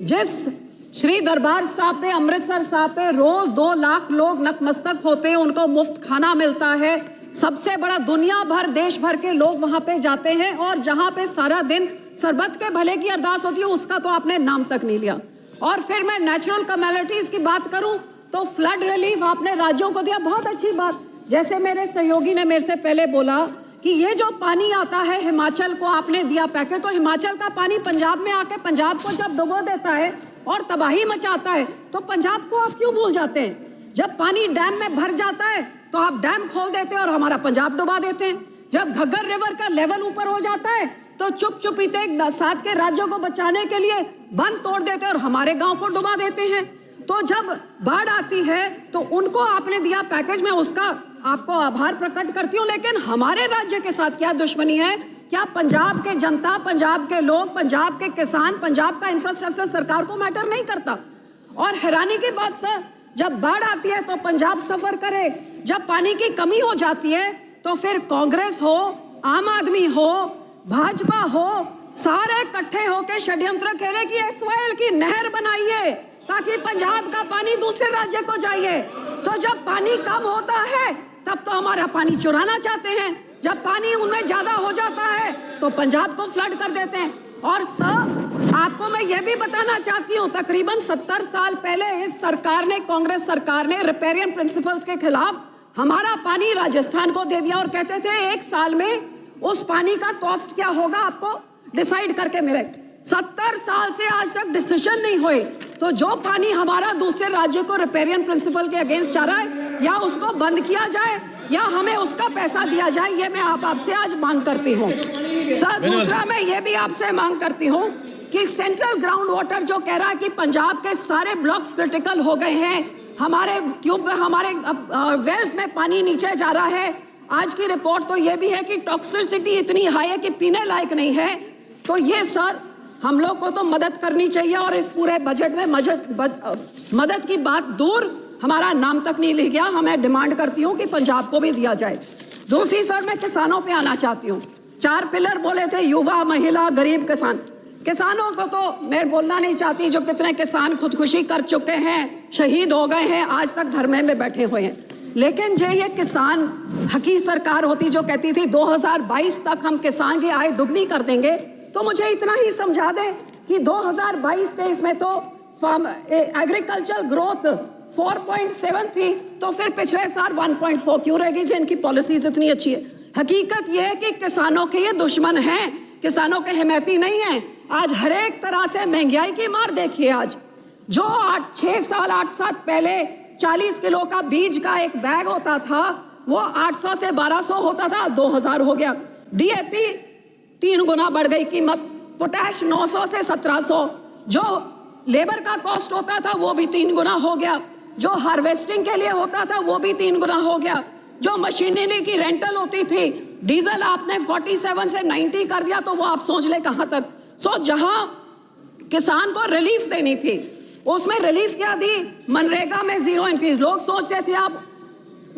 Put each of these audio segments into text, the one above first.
जिस श्री दरबार साहब पे, अमृतसर साहब पे रोज 2 लाख लोग नतमस्तक होते हैं, उनको मुफ्त खाना मिलता है, सबसे बड़ा दुनिया भर देश भर के लोग वहां पे जाते हैं, और जहां पे सारा दिन सरबत के भले की अरदास होती है, उसका तो आपने नाम तक नहीं लिया। और फिर मैं नेचुरल कैलामिटीज की बात करूं तो फ्लड रिलीफ आपने राज्यों को दिया, बहुत अच्छी बात। जैसे मेरे सहयोगी ने मेरे से पहले बोला कि ये जो पानी आता है हिमाचल को आपने दिया पैकेज, तो हिमाचल का पानी पंजाब में आके पंजाब को जब डुबो देता है और तबाही मचाता है, तो पंजाब को आप क्यों भूल जाते हैं? जब पानी डैम में भर जाता है तो आप डैम खोल देते हैं और हमारा पंजाब डुबा देते हैं। जब घग्गर रिवर का लेवल ऊपर हो जाता है तो चुप चुपीते साथ के राज्यों को बचाने के लिए बंद तोड़ देते हैं और हमारे गांव को डुबा देते हैं। तो जब बाढ़ आती है तो उनको आपने दिया पैकेज, में उसका आपको आभार प्रकट करती हूँ, लेकिन हमारे राज्य के साथ क्या दुश्मनी है? क्या पंजाब के जनता, पंजाब के लोग, पंजाब के किसान, पंजाब का इंफ्रास्ट्रक्चर सरकार को मैटर नहीं करता? और हैरानी की बात सर, जब बाढ़ आती है तो पंजाब सफर करे, जब पानी की कमी हो जाती है तो फिर कांग्रेस हो, आम आदमी हो, भाजपा हो, सारे इकट्ठे होकर षड्यंत्र खेले कि एसवाईएल की नहर बनाइए ताकि पंजाब का पानी दूसरे राज्य को जाइए। तो जब पानी कम होता है तब तो हमारा पानी चुराना चाहते हैं, जब पानी उनमें ज्यादा हो जाता है तो पंजाब को फ्लड कर देते हैं। और सर आपको मैं ये भी बताना चाहती हूँ, तकरीबन 70 साल पहले इस सरकार ने, कांग्रेस सरकार ने रिपेरियन प्रिंसिपल्स के खिलाफ हमारा पानी राजस्थान को दे दिया और कहते थे 1 साल में उस पानी का कॉस्ट क्या होगा आपको डिसाइड करके मिले। 70 साल से आज तक डिसीजन नहीं हुए। तो जो पानी हमारा दूसरे राज्य को रिपेरियन प्रिंसिपल के अगेंस्ट जा रहा है, या उसको बंद किया जाए या हमें उसका पैसा दिया जाए, ये मैं आपसे आज मांग करती हूँ। सर दूसरा मैं ये भी आपसे मांग करती हूँ कि सेंट्रल ग्राउंड वाटर जो कह रहा है कि पंजाब के सारे ब्लॉक्स क्रिटिकल हो गए हैं, हमारे ट्यूब में, हमारे वेल्स में पानी नीचे जा रहा है। आज की रिपोर्ट तो ये भी है कि टॉक्सिसिटी इतनी हाई है कि पीने लायक नहीं है। तो ये सर हम लोग को तो मदद करनी चाहिए, और इस पूरे बजट में मदद की बात दूर, हमारा नाम तक नहीं लिख गया। हमें डिमांड करती हूँ कि पंजाब को भी दिया जाए। दूसरी सर मैं किसानों पे आना चाहती हूँ। 4 पिलर बोले थे, युवा, महिला, गरीब, किसान। किसानों को तो मैं बोलना नहीं चाहती, जो कितने किसान खुदकुशी कर चुके हैं, शहीद हो गए हैं, आज तक धरने में बैठे हुए हैं। लेकिन जो ये किसान हकी सरकार होती जो कहती थी 2022 तक हम किसान की आय दुगनी कर देंगे, तो मुझे इतना ही समझा दें कि 2022-23 में तो एग्रीकल्चर ग्रोथ 4.7 थी, तो फिर पिछले साल 1.4 क्यों रहेगी जिनकी पॉलिसीज इतनी अच्छी है? हकीकत यह है कि किसानों के ये दुश्मन हैं, किसानों के हिमैती नहीं हैं। आज हर एक तरह से महंगाई की मार देखिए। आज जो 8 साल पहले 40 किलो का बीज का एक बैग होता था, वो 800 से 1200 होता था, 2000 हो गया। डीएपी 3 गुना बढ़ गई कीमत, पोटैश 900 से 1700, जो लेबर का कॉस्ट होता था वो भी 3 गुना हो गया, जो हार्वेस्टिंग के लिए होता था वो भी 3 गुना हो गया, जो मशीनरी की रेंटल होती थी, डीजल आपने 47 से 90 कर दिया, तो वो आप सोच ले कहां तक। जहां किसान को रिलीफ देनी थी उसमें रिलीफ क्या दी? मनरेगा में 0 इंक्रीज। लोग सोचते थे आप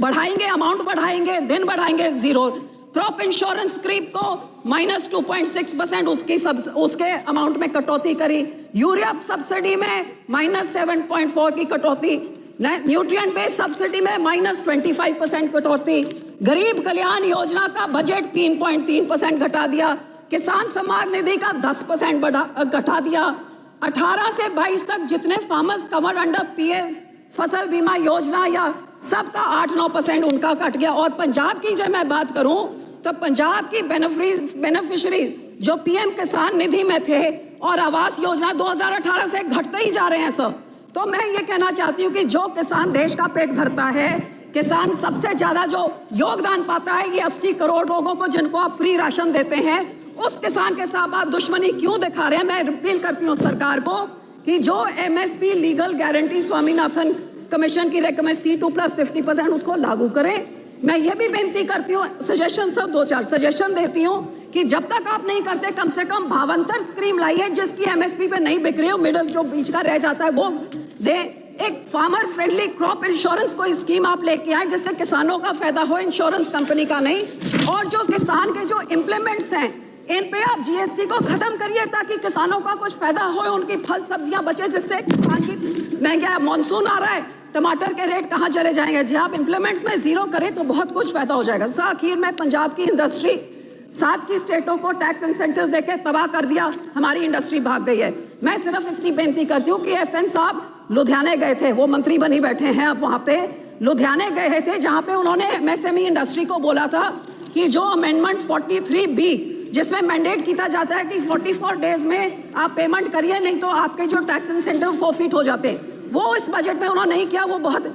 बढ़ाएंगे, अमाउंट बढ़ाएंगे, दिन बढ़ाएंगे, 0। क्रॉप इंश्योरेंस क्रीप को -2.6% उसके अमाउंट में कटौती करी। यूरिया सब्सिडी में -7.4 की कटौती, न्यूट्रिएंट बेस्ड सब्सिडी में -25% कटौती, गरीब कल्याण योजना का बजट 3.3% घटा दिया, किसान सम्मान निधि का 10% घटा दिया। 18 से 22 तक जितने फार्मर्स कवर्ड अंडर पीएम फसल बीमा योजना या सबका 8-9% उनका कट गया। और पंजाब की जब मैं बात करूं तो पंजाब की बेनिफिशियरी जो पीएम किसान निधि में थे और आवास योजना 2018 से घटते ही जा रहे हैं सर। तो मैं ये कहना चाहती हूँ कि जो किसान देश का पेट भरता है, किसान सबसे ज्यादा जो योगदान पाता है, ये 80 करोड़ लोगों को जिनको आप फ्री राशन देते हैं, उस किसान के साथ आप दुश्मनी क्यों दिखा रहे हैं? मैं अपील करती हूँ सरकार को कि जो MSP legal guarantee Swaminathan commission की रेकमेंड C2+50% उसको लागू करें। मैं ये भी बेनती करती हूँ, सजेशन सब 2-4 सजेशन देती हूँ कि जब तक आप नहीं करते कम से कम भावांतर स्कीम लाइए जिसकी एमएसपी पे नहीं बिक रही हो, मिडल जो बीच का रह जाता है वो दे। एक फार्मर फ्रेंडली क्रॉप इंश्योरेंस कोई स्कीम आप लेके आए जिससे किसानों का फायदा हो, इंश्योरेंस कंपनी का नहीं। और जो किसान के जो इम्प्लीमेंट्स हैं, इन पे आप जीएसटी को खत्म करिए ताकि किसानों का कुछ फायदा हो, उनकी फल सब्जियां बचे, जिससे किसान की महंगा मानसून आ रहा है, टमाटर के रेट कहाँ चले जाएंगे। जी आप इम्प्लीमेंट्स में जीरो करें तो बहुत कुछ फायदा हो जाएगा। सर आखिर में पंजाब की इंडस्ट्री 7 की स्टेटों को टैक्स इंसेंटिव्स देके तबाह कर दिया, हमारी इंडस्ट्री भाग गई है। मैं सिर्फ इतनी बेनती करती हूँ कि FN साहब लुधियाने गए थे, वो मंत्री बनी बैठे हैं अब, वहाँ पे लुधियाने गए थे जहाँ पे उन्होंने MSME इंडस्ट्री को बोला था कि जो अमेंडमेंट 43B जिसमें मैंडेट किया जाता है कि 44 डेज में आप पेमेंट करिए, नहीं तो आपके जो टैक्स इंसेंटिव फोरफिट हो जाते हैं, वो इस बजट में उन्होंने नहीं किया। वो बहुत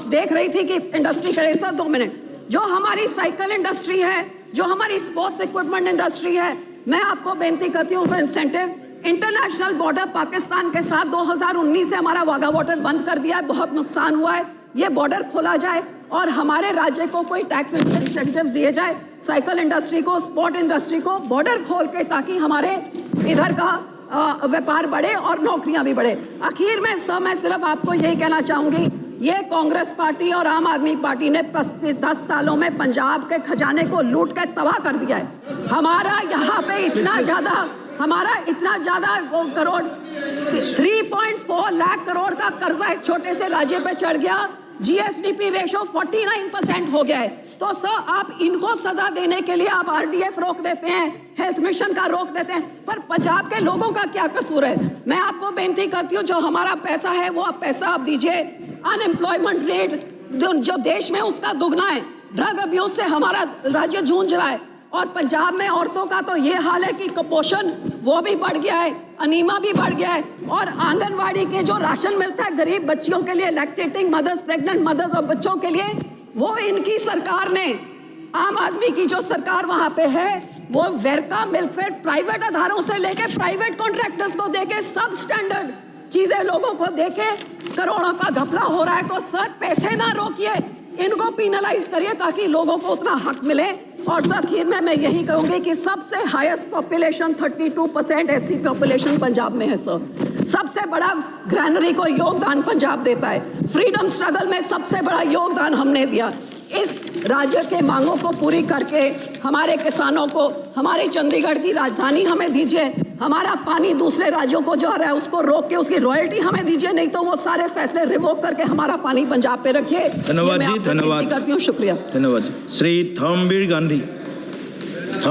देख रही थी कि इंडस्ट्री करे। सर 2 मिनट, जो हमारी साइकिल इंडस्ट्री है, जो हमारी स्पोर्ट्स इक्विपमेंट इंडस्ट्री है, मैं आपको बेनती करती हूँ इंसेंटिव, इंटरनेशनल बॉर्डर पाकिस्तान के साथ 2019 से हमारा वाघा बॉर्डर बंद कर दिया है, बहुत नुकसान हुआ है, ये बॉर्डर खोला जाए और हमारे राज्य को कोई टैक्स इंसेंटिव्स दिए जाए, साइकिल इंडस्ट्री को, स्पोर्ट इंडस्ट्री को बॉर्डर खोल के, ताकि हमारे इधर का व्यापार बढ़े और नौकरियां भी बढ़े। आखिर में सर मैं सिर्फ आपको यही कहना चाहूंगी, ये कांग्रेस पार्टी और आम आदमी पार्टी ने 10 सालों में पंजाब के खजाने को लूट कर तबाह कर दिया है। हमारा यहाँ पे इतना ज्यादा करोड़ 3.4 लाख करोड़ का कर्जा एक छोटे से राज्य पे चढ़ गया, GSDP रेशो 49% हो गया है। तो सर आप इनको सजा देने के लिए आप RDF रोक देते हैं, हेल्थ मिशन का रोक देते हैं, पर पंजाब के लोगों का क्या कसूर है। मैं आपको बेनती करती हूँ, जो हमारा पैसा है वो पैसा आप दीजिए। अनएम्प्लॉयमेंट रेट जो देश में उसका दुगना है, ड्रग अब्यूज से हमारा राज्य जूझ रहा है, और पंजाब में औरतों का तो ये हाल है कि कुपोषण वो भी बढ़ गया है, अनीमा भी बढ़ गया है, और आंगनवाड़ी के जो राशन मिलता है गरीब बच्चियों के लिए, लैक्टेटिंग मदर्स, प्रेग्नेंट मदर्स और बच्चों के लिए, वो इनकी सरकार ने, आम आदमी की जो सरकार वहां पे है, वो वेरका मिल्कफेड प्राइवेट आधारों से लेके प्राइवेट कॉन्ट्रैक्टर्स को देके सब स्टैंडर्ड चीजें लोगों को देके करोड़ों का घपला हो रहा है। तो सर पैसे ना रोकिए, इनको पिनलाइज करिए ताकि लोगों को उतना हक मिले। और सर आखिर में मैं यही कहूंगी कि सबसे highest population 32% SC population Punjab में है सर। सबसे बड़ा ग्रैनरी को योगदान पंजाब देता है। फ्रीडम स्ट्रगल में सबसे बड़ा योगदान हमने दिया। इस राज्य के मांगों को पूरी करके हमारे किसानों को हमारी चंडीगढ़ की राजधानी हमें दीजिए, हमारा पानी दूसरे राज्यों को जो आ रहा है उसको रोक के उसकी रॉयल्टी हमें दीजिए, नहीं तो वो सारे फैसले रिवोक करके हमारा पानी पंजाब पे रखिए। धन्यवाद जी, धन्यवाद करती हूँ, शुक्रिया। धन्यवाद। श्री धर्मवीर गांधी।